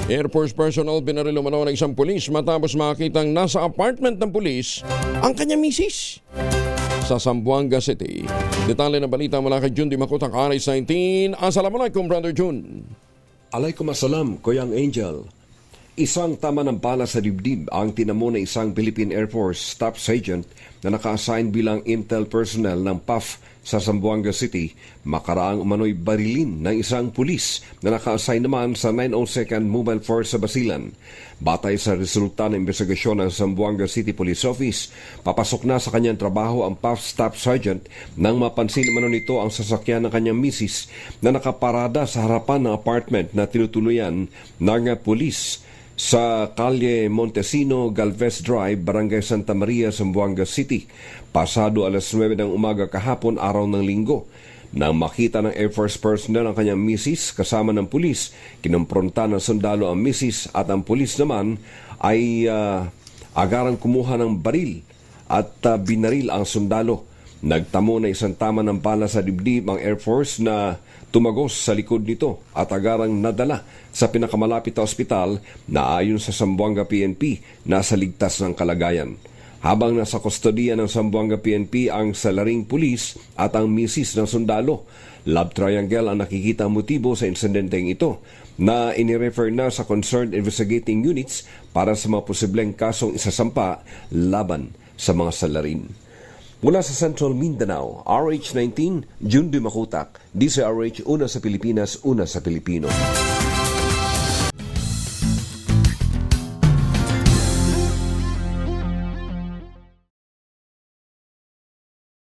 Air Force personnel binaril umano ng isang pulis matapos makitang nasa apartment ng pulis ang kanyang misis sa Zamboanga City. Detalye ng balita mula kay Jun Di Makutak, Aris 19. Assalamualaikum, Brother Jun. Alaikum assalam, Kuya Angel. Isang tama ng bala sa dibdib ang tinamo na isang Philippine Air Force Staff Sergeant na naka-assign bilang intel personnel ng PAF sa Zamboanga City makaraang umano'y barilin ng isang pulis na naka-assign naman sa 902nd Mobile Force sa Basilan. Batay sa resulta ng investigasyon ng Zamboanga City Police Office, papasok na sa kanyang trabaho ang PAF Staff Sergeant nang mapansin umano nito ang sasakyan ng kanyang misis na nakaparada sa harapan ng apartment na tinutuluyan ng pulis sa Calle Montesino, Galvez Drive, Barangay Santa Maria, Zamboanga City, pasado alas 9 ng umaga kahapon, araw ng Linggo. Nang makita ng Air Force personnel ang kanyang misis kasama ng pulis, kinumpronta ng sundalo ang misis at ang pulis naman ay agarang kumuha ng baril at binaril ang sundalo. Nagtamo na isang tama ng bala sa dibdib ang Air Force na tumagos sa likod nito at agarang nadala sa pinakamalapit na ospital na ayon sa Zamboanga PNP nasa ligtas ng kalagayan. Habang nasa kustodiya ng Zamboanga PNP ang salaring pulis at ang misis ng sundalo, love triangle ang nakikita motibo sa insidenteng ito na inirefer na sa concerned investigating units para sa mga posibleng kasong isasampa laban sa mga salarin. Mula sa Central Mindanao, RH19, Jun Di Makutak, DCRH, una sa Pilipinas, una sa Pilipino.